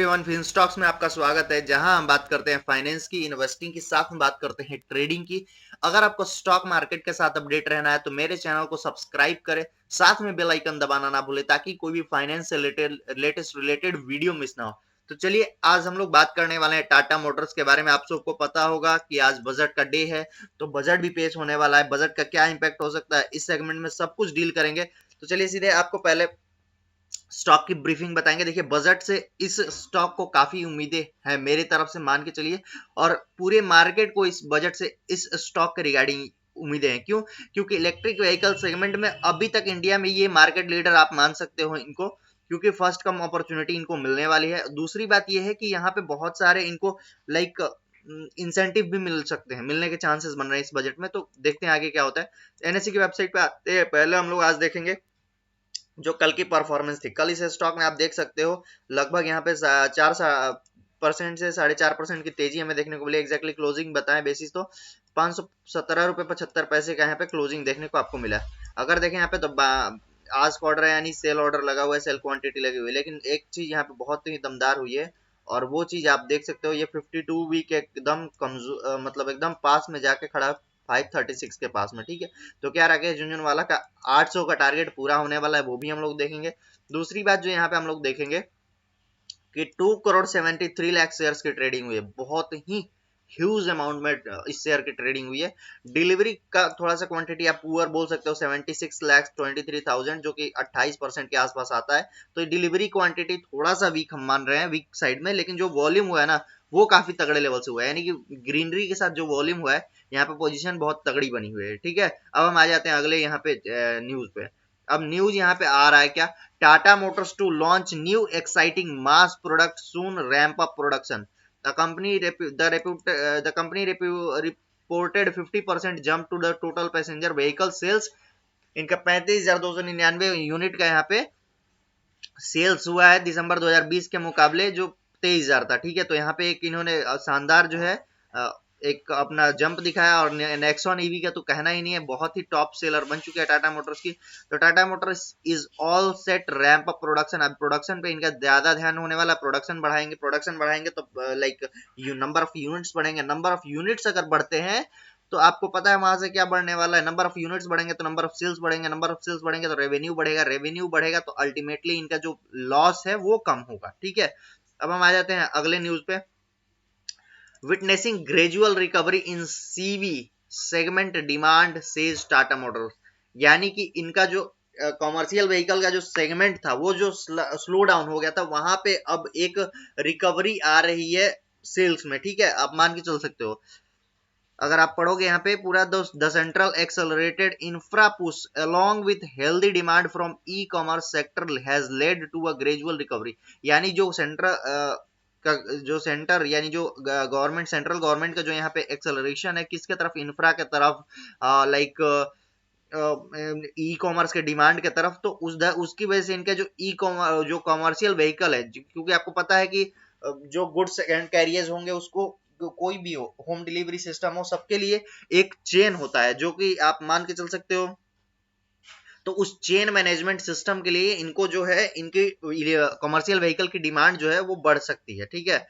Everyone, fin stocks में आपका स्वागत है, जहां हम बात करते हैं फाइनेंस की, इन्वेस्टिंग की, साथ में बात करते हैं ट्रेडिंग की। अगर आपको स्टॉक मार्केट के साथ अपडेट रहना है तो मेरे चैनल को सब्सक्राइब करें, साथ में बेल आइकन दबाना ना भूलें ताकि कोई भी फाइनेंस से लेटेस्ट रिलेटेड वीडियो मिस ना हो। तो चलिए, आज हम लोग बात करने वाले हैं टाटा मोटर्स के बारे में। आप सबको पता होगा कि आज बजट का डे है, तो बजट भी पेश होने वाला है। बजट का क्या इंपैक्ट हो सकता है, इस सेगमेंट में सब कुछ डील करेंगे। तो चलिए सीधे आपको पहले स्टॉक की ब्रीफिंग बताएंगे। देखिए, बजट से इस स्टॉक को काफी उम्मीदें हैं मेरी तरफ से, मान के चलिए, और पूरे मार्केट को इस बजट से इस स्टॉक के रिगार्डिंग उम्मीदें हैं। क्यों? क्योंकि इलेक्ट्रिक व्हीकल सेगमेंट में अभी तक इंडिया में ये मार्केट लीडर आप मान सकते हो इनको, क्योंकि फर्स्ट कम अपॉर्चुनिटी इनको मिलने वाली है। दूसरी बात ये है कि यहाँ पे बहुत सारे इनको लाइक इंसेंटिव भी मिल सकते हैं, मिलने के चांसेस बन रहे हैं इस बजट में। तो देखते हैं आगे क्या होता है। एनएससी की वेबसाइट पे आते हैं, पहले हम लोग आज देखेंगे जो कल की परफॉर्मेंस थी। कल इस स्टॉक में आप देख सकते हो लगभग यहाँ पे 4% से 4.5% की तेजी हमें देखने को मिली। एग्जैक्टली क्लोजिंग बताएं बेसिस तो 517 रुपए 75 पैसे का यहाँ पे क्लोजिंग देखने को आपको मिला। अगर देखें यहाँ पे तो आज का ऑर्डर है, यानी सेल ऑर्डर लगा हुआ है, सेल क्वांटिटी लगी हुई है। लेकिन एक चीज यहाँ पे बहुत ही दमदार हुई है, और वो चीज आप देख सकते हो, ये 52 वीक एकदम कमजोर, मतलब एकदम पास में जाके खड़ा 536 के पास में। ठीक है, तो क्या राकेश झुनझुनवाला का 800 का टारगेट पूरा होने वाला है, वो भी हम लोग देखेंगे। दूसरी बात जो यहाँ पे हम लोग देखेंगे कि 2 करोड़ 73 लाख शेयर्स की ट्रेडिंग हुई है। बहुत ही ह्यूज अमाउंट में इस शेयर की ट्रेडिंग हुई है। डिलीवरी का थोड़ा सा क्वांटिटी आप पुअर बोल सकते हो, 76,23,000, जो कि 28% के आसपास आता है। तो डिलीवरी क्वांटिटी थोड़ा सा वीक हम मान रहे हैं, वीक साइड में। लेकिन जो वॉल्यूम हुआ है ना, वो काफी तगड़े लेवल से हुआ है, यानी कि ग्रीनरी के साथ जो वॉल्यूम हुआ है, यहाँ पे पोजीशन बहुत तगड़ी बनी हुई है। ठीक है, अब हम आ जाते हैं अगले यहाँ पे न्यूज पे। अब न्यूज यहाँ पे आ रहा है क्या, Tata Motors to launch new exciting mass product soon ramp up production. The company reported 50% jump to the total passenger vehicle sales। इनका 35,299 यूनिट का यहाँ पे सेल्स हुआ है दिसंबर 2020 के मुकाबले, जो 23,000 था। ठीक है, तो यहाँ पे एक इन्होंने शानदार जो है एक अपना जंप दिखाया। और नेक्सॉन ईवी का तो कहना ही नहीं है, बहुत ही टॉप सेलर बन चुके हैं टाटा मोटर्स की। तो Tata Motors is all set ramp up production. अब प्रोडक्शन पे इनका ज्यादा ध्यान होने वाला। प्रोडक्शन बढ़ाएंगे तो लाइक नंबर ऑफ यूनिट्स बढ़ेंगे। नंबर ऑफ यूनिट्स अगर बढ़ते हैं तो आपको पता है वहां से क्या बढ़ने वाला है। नंबर ऑफ यूनिट्स बढ़ेंगे तो नंबर ऑफ सेल्स बढ़ेंगे, नंबर ऑफ सेल्स बढ़ेंगे तो रेवेन्यू बढ़ेगा तो अल्टीमेटली इनका जो लॉस है वो कम होगा। ठीक है, अब हम आ जाते हैं अगले न्यूज पे। Witnessing gradual recovery in CV segment demand says Tata Motors. यानी कि इनका जो कॉमर्शियल व्हीकल का जो सेगमेंट था, वो जो स्लो डाउन हो गया था, वहां पे अब एक रिकवरी आ रही है सेल्स में। ठीक है, आप मान के चल सकते हो। अगर आप पढ़ोगे यहाँ पे पूरा, the central accelerated infra push along with healthy demand from e commerce sector has led to a gradual recovery. यानी जो सेंटर यानी जो गवर्नमेंट, सेंट्रल गवर्नमेंट का जो यहाँ पे एक्सेलरेशन है, किसके तरफ, इंफ्रा के तरफ, लाइक ई कॉमर्स के डिमांड के तरफ। तो उसकी वजह से इनका जो जो कॉमर्शियल व्हीकल है, क्योंकि आपको पता है कि जो गुड्स एंड कैरियर्स होंगे, उसको कोई भी हो, होम डिलीवरी सिस्टम हो, सबके लिए एक चेन होता है, जो कि आप मान के चल सकते हो। तो उस चेन मैनेजमेंट सिस्टम के लिए इनको जो है, इनकी कमर्शियल व्हीकल की डिमांड जो है वो बढ़ सकती है। ठीक है,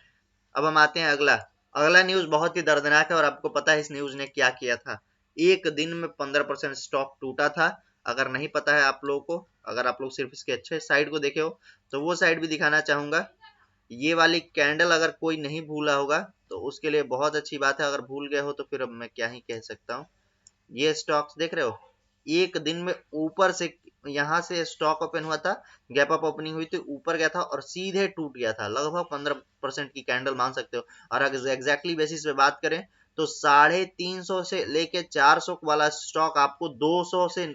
अब हम आते हैं अगला न्यूज बहुत ही दर्दनाक है, और आपको पता है इस न्यूज ने क्या किया था। एक दिन में 15% स्टॉक टूटा था। अगर नहीं पता है आप लोगों को, अगर आप लोग सिर्फ इसके अच्छे साइड को देखे हो, तो वो साइड भी दिखाना चाहूंगा। ये वाली कैंडल अगर कोई नहीं भूला होगा तो उसके लिए बहुत अच्छी बात है। अगर भूल गए हो तो फिर अब मैं क्या ही कह सकता हूँ। ये स्टॉक्स देख रहे हो, एक दिन में ऊपर से, यहां से स्टॉक ओपन हुआ था, गैप अप ओपनिंग हुई थी, ऊपर गया था और सीधे टूट गया था। लगभग 15% की कैंडल मान सकते हो। और अगर एग्जैक्टली बेसिस पे बात करें तो 350 से लेके 400 वाला स्टॉक आपको 200 से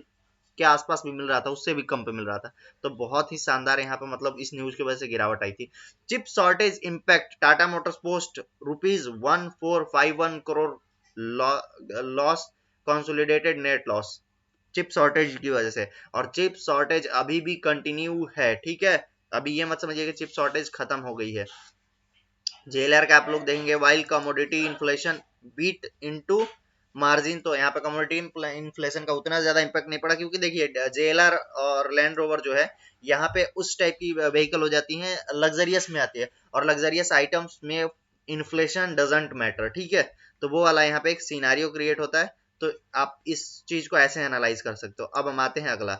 के आसपास भी मिल रहा था, उससे भी कम पे मिल रहा था। तो बहुत ही शानदार यहाँ पे, मतलब इस न्यूज की वजह से गिरावट आई थी। Chip shortage impact Tata Motors post ₹1451 crore loss, consolidated net loss, chip shortage की वजह से। और चिप शॉर्टेज अभी भी कंटिन्यू है। ठीक है, अभी ये मत समझिए कि चिप शॉर्टेज खत्म हो गई है। जेएलआर का आप लोग देखेंगे, while commodity inflation beat into margin तो यहाँ पे कमोडिटी इन्फ्लेशन का उतना ज्यादा इम्पैक्ट नहीं पड़ा, क्योंकि देखिए जेएलआर और लैंड रोवर जो है यहाँ पे उस टाइप की व्हीकल हो जाती हैं, लग्जरियस में आती है, और लग्जरियस आइटम्स में इन्फ्लेशन डजंट मैटर, ठीक है। तो वो वाला यहाँ पे एक सिनारियो क्रिएट होता है। तो आप इस चीज को ऐसे एनालाइज कर सकते हो। अब हम आते हैं अगला,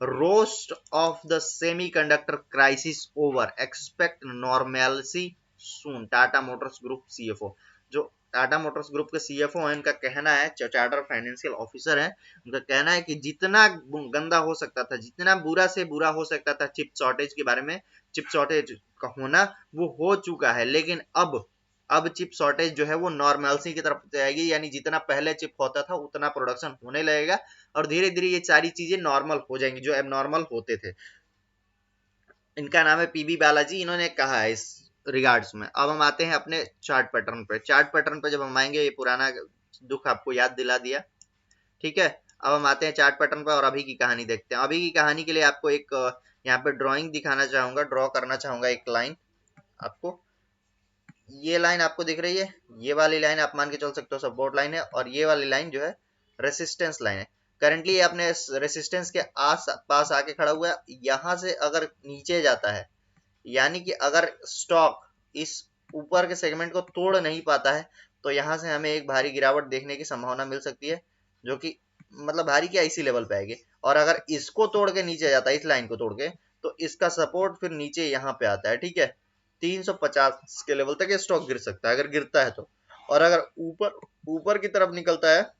roast of the semiconductor crisis over, expect normality soon, Tata Motors group CFO. जो टाटा मोटर्स ग्रुप के सीएफओ हैं, इनका कहना है, चार्टर फाइनेंशियल ऑफिसर है, उनका कहना है कि जितना गंदा हो सकता था, जितना बुरा से बुरा हो सकता था चिप शॉर्टेज के बारे में, चिप शॉर्टेज का होना वो हो चुका है, लेकिन अब चिप शॉर्टेज जो है वो नॉर्मलसी की तरफ जाएगी, यानी जितना पहले चिप होता था उतना प्रोडक्शन होने लगेगा, और धीरे धीरे ये सारी चीजें नॉर्मल हो जाएंगी जो एबनॉर्मल होते थे। इनका नाम है पीबी बालाजी, इन्होंने कहा है इस रिगार्ड्स में। अब हम आते हैं अपने चार्ट पैटर्न पे। चार्ट पैटर्न पे जब हम आएंगे, ये पुराना दुख आपको याद दिला दिया, ठीक है। अब हम आते हैं चार्ट पैटर्न पे और अभी की कहानी देखते हैं। अभी की कहानी के लिए आपको एक यहाँ पे ड्राइंग दिखाना चाहूंगा, ड्रॉ करना चाहूंगा एक लाइन आपको। ये लाइन आपको दिख रही है, ये वाली लाइन आप मान के चल सकते हो सपोर्ट लाइन है, और ये वाली लाइन जो है रेसिस्टेंस लाइन है। करंटली ये अपने रेसिस्टेंस के आस पास आके खड़ा हुआ है। यहाँ से अगर नीचे जाता है, यानी कि अगर स्टॉक इस ऊपर के सेगमेंट को तोड़ नहीं पाता है, तो यहाँ से हमें एक भारी गिरावट देखने की संभावना मिल सकती है, जो कि मतलब भारी क्या, इसी लेवल पे आएगी। और अगर इसको तोड़ के नीचे जाता है, इस लाइन को तोड़ के, तो इसका सपोर्ट फिर नीचे यहाँ पे आता है, ठीक है। 350 के लेवल तक ये स्टॉक गिर सकता है अगर गिरता है तो। और अगर ऊपर ऊपर की तरफ निकलता है,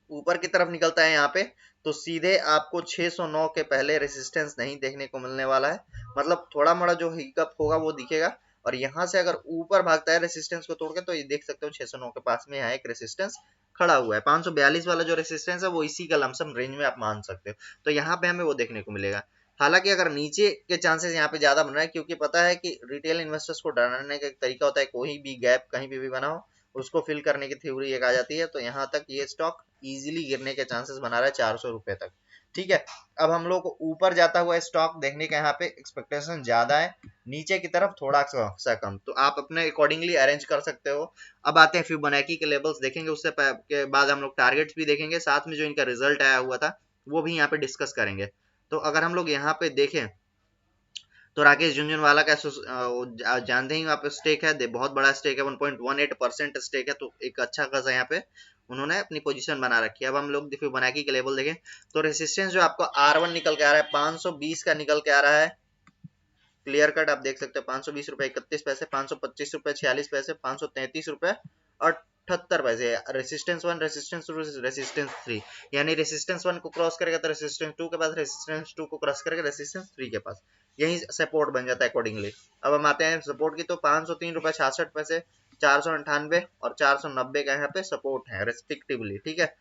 ऊपर की तरफ निकलता है यहाँ पे, तो सीधे आपको 609 के पहले रेसिस्टेंस नहीं देखने को मिलने वाला है। मतलब थोड़ा मोड़ा जो हिकअप होगा वो दिखेगा, और यहाँ से अगर ऊपर भागता है रेसिस्टेंस को तोड़ के, तो ये देख सकते हो 609 के पास में यहाँ एक रेसिस्टेंस खड़ा हुआ है। 542 वाला जो रेसिस्टेंस है वो इसी का लमसम रेंज में आप मान सकते हो। तो यहाँ पे हमें वो देखने को मिलेगा। हालांकि अगर नीचे के चांसेस यहाँ पे ज्यादा बन रहा है, क्योंकि पता है कि रिटेल इन्वेस्टर्स को डराने का एक तरीका होता है, कोई भी गैप कहीं पे भी बना हो उसको फिल करने की थ्योरी एक आ जाती है। तो यहाँ तक ये स्टॉक इजीली गिरने के चांसेस बना रहा है 400 रुपए तक, ठीक है। अब हम लोग को ऊपर जाता हुआ स्टॉक देखने का यहाँ पे एक्सपेक्टेशन ज्यादा है, नीचे की तरफ थोड़ा सा कम, तो आप अपने अकॉर्डिंगली अरेंज कर सकते हो। अब आते हैं फिबोनाची के लेवल्स देखेंगे, उससे के बाद हम लोग टारगेट्स भी देखेंगे, साथ में जो इनका रिजल्ट आया हुआ था वो भी यहाँ पे डिस्कस करेंगे। तो अगर हम लोग यहाँ पे देखें, तो राकेश झुनझुनवाला का जानते ही आप स्टेक है, बहुत बड़ा स्टेक है, 1.18% स्टेक है, तो एक अच्छा खासा यहाँ पे उन्होंने अपनी पोजीशन बना रखी है। अब हम लोग फिबोनाची के लेवल देखें, तो रेसिस्टेंस जो आपको R1 निकल के आ रहा है 520 का निकल के आ रहा है, क्लियर कट आप देख सकते हो। 520 रुपए 31 पैसे, 525 रुपए 46 पैसे, 533 रुपए और 78 पैसे। रेसिस्टेंस 1, रेसिस्टेंस 2, रेसिस्टेंस 3, यानी रेसिस्टेंस 1 को क्रॉस करेगा तो रेसिस्टेंस 2 के पास, रेसिस्टेंस 2 को क्रॉस करेगा रेसिस्टेंस 3 के पास, यही सपोर्ट बन जाता है अकॉर्डिंगली। अब हम आते हैं सपोर्ट की, तो 503 रुपए 66 पैसे, 498 और 490 का यहाँ पे सपोर्ट है रेस्पेक्टिवली, ठीक है।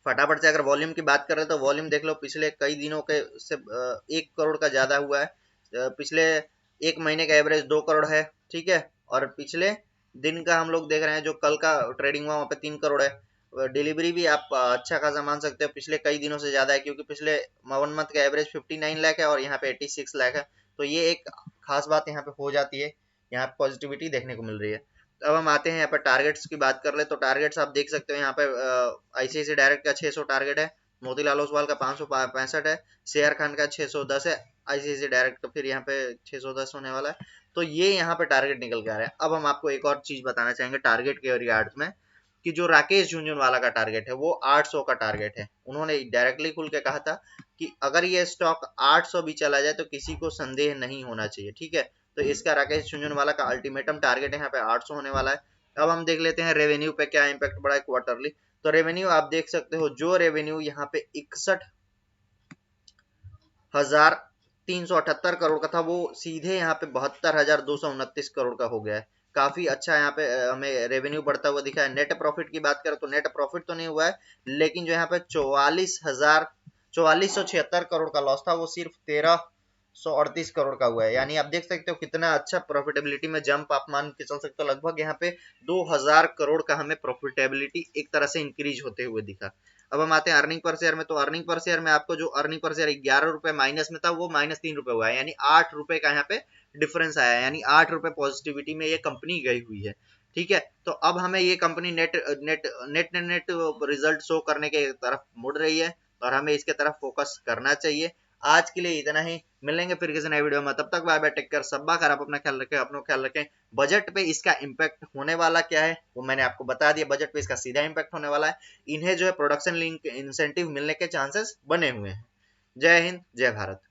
फटाफट से अगर वॉल्यूम की बात करें, तो वॉल्यूम देख लो, पिछले कई दिनों के से 1 करोड़ का ज्यादा हुआ है। पिछले एक महीने का एवरेज 2 करोड़ है, ठीक है। और पिछले दिन का हम लोग देख रहे हैं, जो कल का ट्रेडिंग हुआ वहाँ पे 3 करोड़ है। डिलीवरी भी आप अच्छा खासा मान सकते हो, पिछले कई दिनों से ज्यादा है, क्योंकि पिछले 1 मंथ का एवरेज 59 लाख है और यहाँ पे 86 लाख है। तो ये एक खास बात यहाँ पे हो जाती है, यहाँ पॉजिटिविटी देखने को मिल रही है। अब हम आते हैं यहाँ पे टारगेट्स की बात कर ले, तो टारगेट्स आप देख सकते हो यहाँ पे आईसीआईसी डायरेक्ट का 600 टारगेट है, मोतीलाल ओसवाल का 565 है, शेयर खान का 610 है, आईसीआईसी डायरेक्ट का फिर यहाँ पे 610 होने वाला है। तो ये यहाँ पे टारगेट निकल के आ रहा है। अब हम आपको एक और चीज बताना चाहेंगे टारगेट के रिगार्ड्स में, कि जो राकेश झुनझुनवाला का टारगेट है वो 800 का टारगेट है। उन्होंने डायरेक्टली खुल के कहा था कि अगर ये स्टॉक 800 भी चला जाए तो किसी को संदेह नहीं होना चाहिए, ठीक है। तो इसका राकेश झुनझुनवाला का अल्टीमेटम टारगेट यहाँ पे 800 होने वाला है। अब हम देख लेते हैं रेवेन्यू पे क्या इम्पैक्ट पड़ा है क्वार्टरली। तो रेवेन्यू आप देख सकते हो, जो रेवेन्यू यहाँ पे 61,378 करोड़ का था, वो सीधे यहाँ पे 72,229 करोड़ का हो गया है। काफी अच्छा यहाँ पे हमें रेवेन्यू बढ़ता हुआ दिखा है। नेट प्रॉफिट की बात करें तो नेट प्रॉफिट तो नहीं हुआ है, लेकिन जो यहाँ पे 44,4676 करोड़ का लॉस था, वो सिर्फ 1338 करोड़ का हुआ है। यानी आप देख सकते हो कितना अच्छा प्रॉफिटेबिलिटी में जंप आप मान के चल सकते हो। लगभग यहाँ पे 2000 करोड़ का हमें प्रॉफिटेबिलिटी एक तरह से इंक्रीज होते हुए दिखा। अब हम आते हैं अर्निंग पर शेयर में, तो अर्निंग पर शेयर में आपको जो अर्निंग पर शेयर 11 रुपए माइनस में था, वो -3 रुपए हुआ है, यानी 8 रुपए का यहाँ पे डिफरेंस आया है, यानी 8 रुपए पॉजिटिविटी में ये कंपनी गई हुई है, ठीक है, तो अब हमें ये company net net net net result show करने के तरफ मुड़ रही है और हमें इसके तरफ फोकस करना चाहिए। आज के लिए इतना ही, मिलेंगे फिर किसी नए वीडियो में, तब तक बाय बाय, टेक केयर, सब कर आप अपना ख्याल रखें, अपना ख्याल रखें। बजट पे इसका इम्पैक्ट होने वाला क्या है वो मैंने आपको बता दिया, बजट पे इसका सीधा इम्पैक्ट होने वाला है। इन्हें जो है प्रोडक्शन लिंक इंसेंटिव मिलने के चांसेस बने हुए हैं। जय हिंद, जय भारत।